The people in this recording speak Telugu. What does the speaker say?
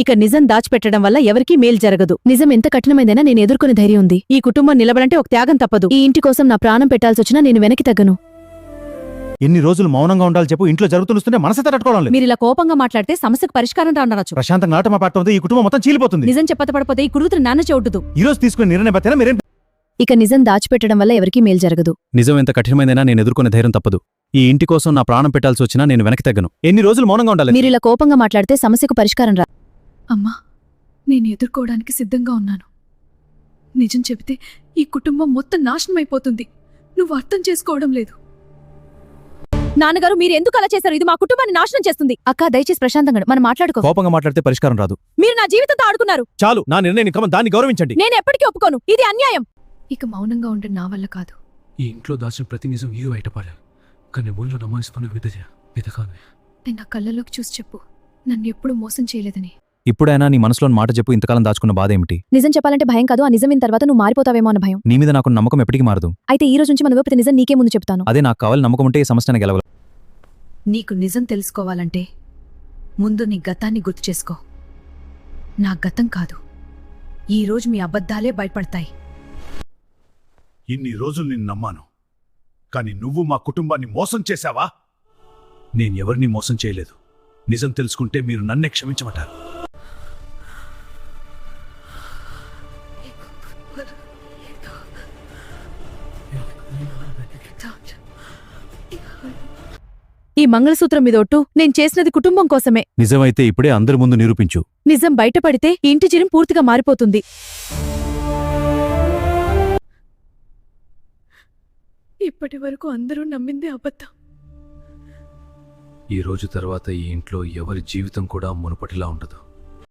ఇక నిజం దాచిపెట్టడం వల్ల ఎవరికీ మేలు జరగదు. నిజం ఎంత కఠినమైందైనా నేను ఎదుర్కొనే ధైర్యం ఉంది. ఈ కుటుంబం నిలబడంటే ఒక త్యాగం తప్పదు. ఈ ఇంటి కోసం నా ప్రాణం పెట్టాల్సొచ్చినా నేను వెనక్కి తగ్గను. ఎన్ని రోజులు మౌనంగా ఉండాలి చెప్పు? ఇంట్లో జరుగుతుంటే మనసే తట్టుకోవడం లేదు. మీరిలా కోపంగా మాట్లాడితే సమస్యకు పరిష్కారం రానొచ్చు. ప్రశాంతంగా ఆట మాట్లాడుతుంది ఈ కుటుంబం మొత్తం చీలిపోతుంది. నిజం చెప్పతపడిపోతే ఈ కుడుతున్న నాన్న చెవుటుదు. ఈ రోజు తీసుకునే నిర్ణయం బతేనా మీరేం? ఇక నిజం దాచిపెట్టడం వల్ల ఎవరికీ మేలు జరగదు. నిజం ఎంత కఠినమైందైనా నేను ఎదుర్కొనే ధైర్యం తప్పదు. ఈ ఇంటి కోసం నా ప్రాణం పెట్టాల్సి వచ్చినా నేను వెనక్కి తగ్గను. ఎన్ని రోజులు మౌనంగా ఉండాలి? మీరిలా కోపంగా మాట్లాడితే సమస్యకు పరిష్కారం రా. అమ్మా, నేను ఎదుర్కోవడానికి సిద్ధంగా ఉన్నాను. నిజం చెబితే ఈ కుటుంబం మొత్తం నాశనమైపోతుంది. నువ్వు అర్థం చేసుకోవడం లేదు. నాన్నగారు, మీరు ఎందుకు అలా చేశారు? ఇది మా కుటుంబాన్ని నాశనం చేస్తుంది. అక్క, దయచేసి ప్రశాంతంగా మనం మాట్లాడుకో. కోపంగా మాట్లాడితే పరిష్కారం రాదు. మీరు నా జీవితంతో ఆడుకున్నారు. చాలు, నా నిర్ణయం క్రమం, దాన్ని గౌరవించండి. నేను ఎప్పటికీ ఒప్పుకోను. ఇది అన్యాయం. ఇక మౌనంగా ఉంటే నా వల్ల కాదు. ఈ ఇంట్లో దాచిన ప్రతి నిజం ఈ బయటపడాలి. కానీ ముళ్ళు నమోసుకున్న వెతకాలి. నేను నా కళ్ళలోకి చూసి చెప్పు, నన్ను ఎప్పుడు మోసం చేయలేదని. ఇప్పుడైనా నీ మనసులోని మాట చెప్పు. ఇంతకాలం దాచుకున్న బాధ ఏమిటి? నిజం చెప్పాలంటే భయం కాదు, ఆ నిజం విన్న తర్వాత నువ్వు మారిపోతావేమో అన్న భయం. నీ మీద నాకు నమ్మకం ఎప్పటికీ మారదు. అయితే ఈ రోజు నుంచి మన ప్రతి నిజం నీకే ముందు చెప్తాను. అదే నాకు కావాలి. నమ్మకం ఉంటే ఈ సమస్యను గెలవగలను. నీకు నిజం తెలుసుకోవాలంటే ముందు నీ గతాన్ని గుర్తు చేసుకో. నా గతం కాదు, ఈ రోజు మీ అబద్ధాలే బయటపడతాయి. ఇన్ని రోజులు నిన్ను నమ్మాను, కానీ నువ్వు మా కుటుంబాన్ని మోసం చేశావా? నేనెవరినీ మోసం చేయలేదు. నిజం తెలుసుకుంటే మీరు నన్నే క్షమించమంటారు. ఈ మంగళసూత్రం మీద ఒట్టు. నేను చేసినది కుటుంబం కోసమే. నిజమైతే ఇప్పుడే అందరి ముందు నిరూపించు. నిజం బయటపడితే ఈ ఇంటి జీవం పూర్తిగా మారిపోతుంది. ఇప్పటి వరకు అందరూ నమ్మిందే అబద్ధం. ఈ రోజు తర్వాత ఈ ఇంట్లో ఎవరి జీవితం కూడా మునుపటిలా ఉండదు.